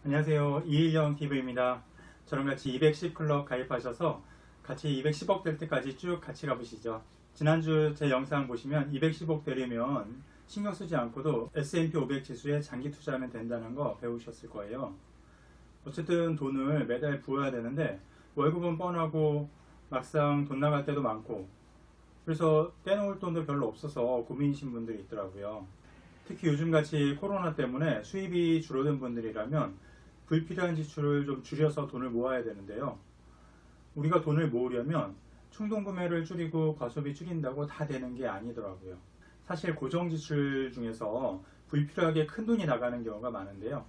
안녕하세요. 이일영TV입니다. 저랑 같이 210클럽 가입하셔서 같이 210억 될 때까지 쭉 같이 가보시죠. 지난주 제 영상 보시면 210억 되려면 신경 쓰지 않고도 S&P 500 지수에 장기 투자하면 된다는 거 배우셨을 거예요. 어쨌든 돈을 매달 부어야 되는데 월급은 뻔하고 막상 돈 나갈 때도 많고 그래서 떼놓을 돈도 별로 없어서 고민이신 분들이 있더라고요. 특히 요즘같이 코로나 때문에 수입이 줄어든 분들이라면 불필요한 지출을 좀 줄여서 돈을 모아야 되는데요. 우리가 돈을 모으려면 충동구매를 줄이고 과소비 줄인다고 다 되는 게 아니더라고요. 사실 고정지출 중에서 불필요하게 큰 돈이 나가는 경우가 많은데요.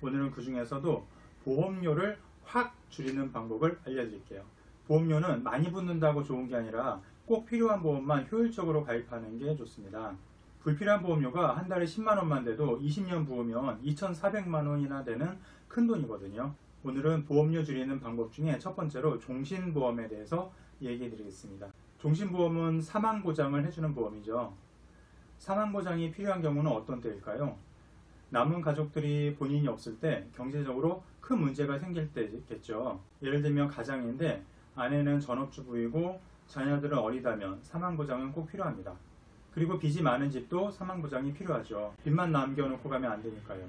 오늘은 그 중에서도 보험료를 확 줄이는 방법을 알려드릴게요. 보험료는 많이 붙는다고 좋은 게 아니라 꼭 필요한 보험만 효율적으로 가입하는 게 좋습니다. 불필요한 보험료가 한 달에 10만원만 돼도 20년 부으면 2,400만원이나 되는 큰 돈이거든요. 오늘은 보험료 줄이는 방법 중에 첫 번째로 종신보험에 대해서 얘기해 드리겠습니다. 종신보험은 사망보장을 해주는 보험이죠. 사망보장이 필요한 경우는 어떤 때일까요? 남은 가족들이 본인이 없을 때 경제적으로 큰 문제가 생길 때겠죠. 예를 들면 가장인데 아내는 전업주부이고 자녀들은 어리다면 사망보장은 꼭 필요합니다. 그리고 빚이 많은 집도 사망보장이 필요하죠. 빚만 남겨놓고 가면 안 되니까요.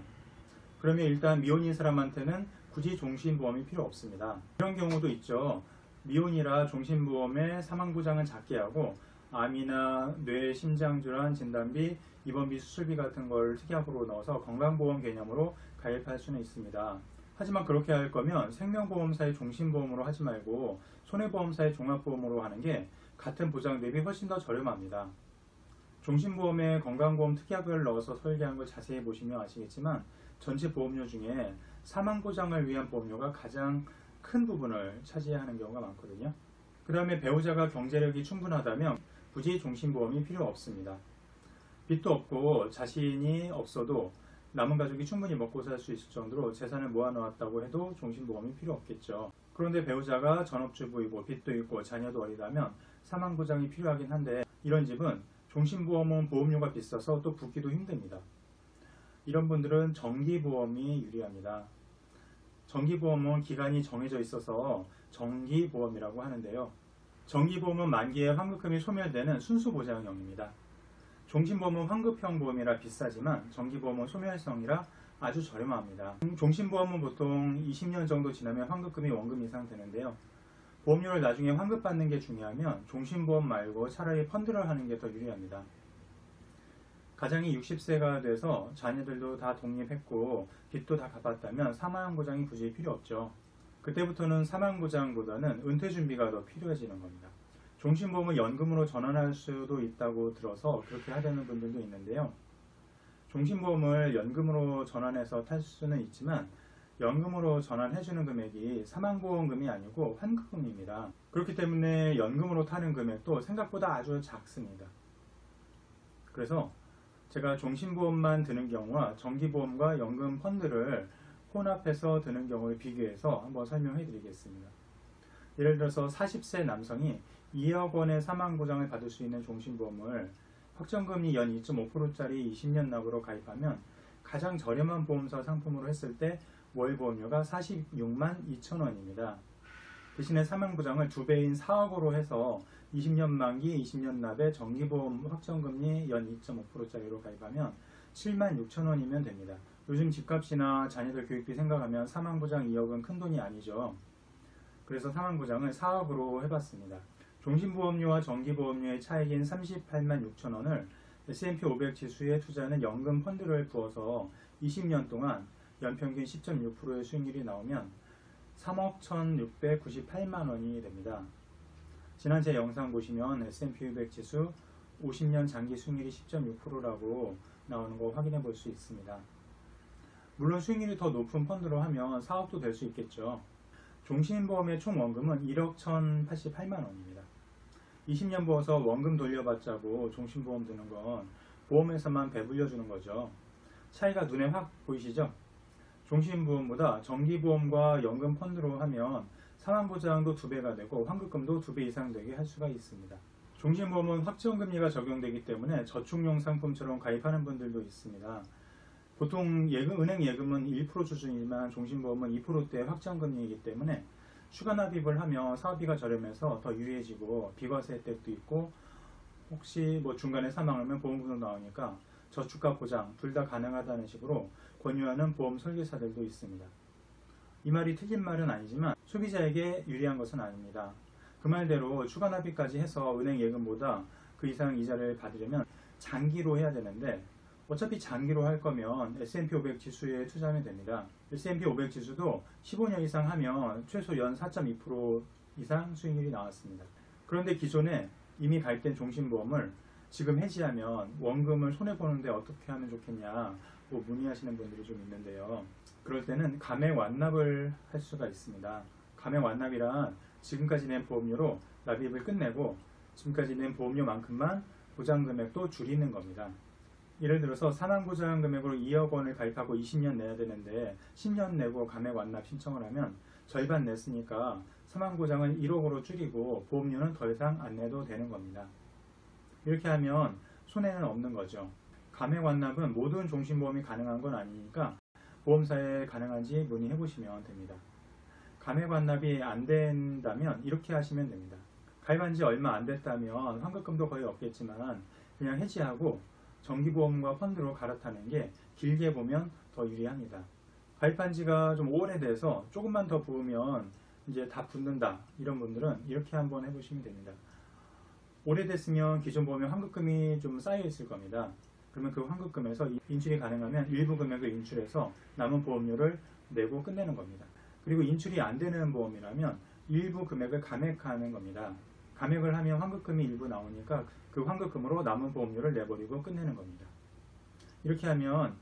그러면 일단 미혼인 사람한테는 굳이 종신보험이 필요 없습니다. 이런 경우도 있죠. 미혼이라 종신보험의 사망보장은 작게 하고 암이나 뇌, 심장질환 진단비, 입원비, 수술비 같은 걸 특약으로 넣어서 건강보험 개념으로 가입할 수는 있습니다. 하지만 그렇게 할 거면 생명보험사의 종신보험으로 하지 말고 손해보험사의 종합보험으로 하는 게 같은 보장 대비 훨씬 더 저렴합니다. 종신보험에 건강보험 특약을 넣어서 설계한 걸 자세히 보시면 아시겠지만 전체 보험료 중에 사망보장을 위한 보험료가 가장 큰 부분을 차지하는 경우가 많거든요. 그 다음에 배우자가 경제력이 충분하다면 굳이 종신보험이 필요 없습니다. 빚도 없고 자신이 없어도 남은 가족이 충분히 먹고 살 수 있을 정도로 재산을 모아놓았다고 해도 종신보험이 필요 없겠죠. 그런데 배우자가 전업주부이고 빚도 있고 자녀도 어리다면 사망보장이 필요하긴 한데 이런 집은 종신보험은 보험료가 비싸서 또 붓기도 힘듭니다. 이런 분들은 정기보험이 유리합니다. 정기보험은 기간이 정해져 있어서 정기보험이라고 하는데요. 정기보험은 만기에 환급금이 소멸되는 순수보장형입니다. 종신보험은 환급형 보험이라 비싸지만 정기보험은 소멸성이라 아주 저렴합니다. 종신보험은 보통 20년 정도 지나면 환급금이 원금 이상 되는데요. 보험료를 나중에 환급받는 게 중요하면 종신보험 말고 차라리 펀드를 하는 게 더 유리합니다. 가장이 60세가 돼서 자녀들도 다 독립했고 빚도 다 갚았다면 사망보장이 굳이 필요 없죠. 그때부터는 사망보장보다는 은퇴준비가 더 필요해지는 겁니다. 종신보험을 연금으로 전환할 수도 있다고 들어서 그렇게 하려는 분들도 있는데요. 종신보험을 연금으로 전환해서 탈 수는 있지만 연금으로 전환해주는 금액이 사망보험금이 아니고 환급금입니다. 그렇기 때문에 연금으로 타는 금액도 생각보다 아주 작습니다. 그래서 제가 종신보험만 드는 경우와 정기보험과 연금 펀드를 혼합해서 드는 경우를 비교해서 한번 설명해 드리겠습니다. 예를 들어서 40세 남성이 2억 원의 사망보장을 받을 수 있는 종신보험을 확정금리 연 2.5%짜리 20년 납으로 가입하면 가장 저렴한 보험사 상품으로 했을 때 월 보험료가 46만 2천원입니다. 대신에 사망보장을 2배인 4억으로 해서 20년 만기 20년 납에 정기보험 확정금리 연 2.5%짜리로 가입하면 7만 6천원이면 됩니다. 요즘 집값이나 자녀들 교육비 생각하면 사망보장 2억은 큰돈이 아니죠. 그래서 사망보장을 4억으로 해봤습니다. 종신보험료와 정기보험료의 차익인 38만 6천원을 S&P 500 지수에 투자하는 연금 펀드를 부어서 20년 동안 연평균 10.6%의 수익률이 나오면 3억 1,698만원이 됩니다. 지난 제 영상 보시면 S&P 500 지수 50년 장기 수익률이 10.6%라고 나오는 거 확인해 볼 수 있습니다. 물론 수익률이 더 높은 펀드로 하면 4억도 될 수 있겠죠. 종신보험의 총 원금은 1억 1,088만원입니다. 20년 부어서 원금 돌려받자고 종신보험 드는 건 보험에서만 배불려주는 거죠. 차이가 눈에 확 보이시죠? 종신보험보다 정기보험과 연금 펀드로 하면 사망보장도 2배가 되고 환급금도 2배 이상 되게 할 수가 있습니다. 종신보험은 확정금리가 적용되기 때문에 저축용 상품처럼 가입하는 분들도 있습니다. 보통 은행 예금은 1% 수준이지만 종신보험은 2%대 확정금리이기 때문에 추가 납입을 하면 사업비가 저렴해서 더 유리해지고 비과세 혜택도 있고 혹시 뭐 중간에 사망하면 보험금도 나오니까 저축과 보장 둘 다 가능하다는 식으로 권유하는 보험 설계사들도 있습니다. 이 말이 틀린 말은 아니지만 소비자에게 유리한 것은 아닙니다. 그 말대로 추가 납입까지 해서 은행 예금보다 그 이상 이자를 받으려면 장기로 해야 되는데 어차피 장기로 할 거면 S&P 500 지수에 투자하면 됩니다. S&P 500 지수도 15년 이상 하면 최소 연 4.2% 이상 수익률이 나왔습니다. 그런데 기존에 이미 가입된 종신보험을 지금 해지하면 원금을 손해보는데 어떻게 하면 좋겠냐 문의하시는 분들이 좀 있는데요. 그럴 때는 감액 완납을 할 수가 있습니다. 감액 완납이란 지금까지 낸 보험료로 납입을 끝내고 지금까지 낸 보험료만큼만 보장금액도 줄이는 겁니다. 예를 들어서 사망보장금액으로 2억 원을 가입하고 20년 내야 되는데 10년 내고 감액 완납 신청을 하면 절반 냈으니까 사망보장을 1억으로 줄이고 보험료는 더 이상 안 내도 되는 겁니다. 이렇게 하면 손해는 없는 거죠. 감액 완납은 모든 종신보험이 가능한 건 아니니까 보험사에 가능한지 문의해 보시면 됩니다. 감액 완납이 안 된다면 이렇게 하시면 됩니다. 가입한 지 얼마 안 됐다면 환급금도 거의 없겠지만 그냥 해지하고 정기보험과 펀드로 갈아타는 게 길게 보면 더 유리합니다. 가입한 지가 좀 오래돼서 조금만 더 부으면 이제 다 붙는다 이런 분들은 이렇게 한번 해보시면 됩니다. 오래됐으면 기존 보험에 환급금이 좀 쌓여 있을 겁니다. 그러면 그 환급금에서 인출이 가능하면 일부 금액을 인출해서 남은 보험료를 내고 끝내는 겁니다. 그리고 인출이 안 되는 보험이라면 일부 금액을 감액하는 겁니다. 감액을 하면 환급금이 일부 나오니까 그 환급금으로 남은 보험료를 내버리고 끝내는 겁니다. 이렇게 하면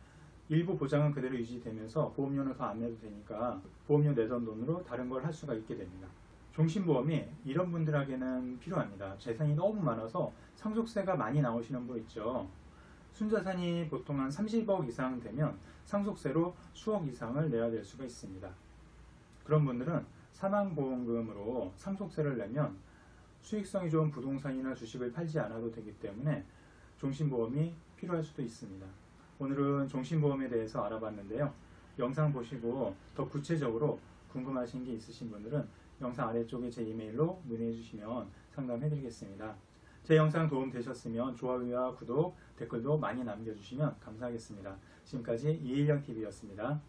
일부 보장은 그대로 유지되면서 보험료는 더 안 내도 되니까 보험료 내던 돈으로 다른 걸 할 수가 있게 됩니다. 종신보험이 이런 분들에게는 필요합니다. 재산이 너무 많아서 상속세가 많이 나오시는 분 있죠. 순자산이 보통 한 30억 이상 되면 상속세로 수억 이상을 내야 될 수가 있습니다. 그런 분들은 사망보험금으로 상속세를 내면 수익성이 좋은 부동산이나 주식을 팔지 않아도 되기 때문에 종신보험이 필요할 수도 있습니다. 오늘은 종신보험에 대해서 알아봤는데요. 영상 보시고 더 구체적으로 궁금하신 게 있으신 분들은 영상 아래쪽에 제 이메일로 문의해 주시면 상담해 드리겠습니다. 제 영상 도움 되셨으면 좋아요와 구독, 댓글도 많이 남겨주시면 감사하겠습니다. 지금까지 이일영TV였습니다.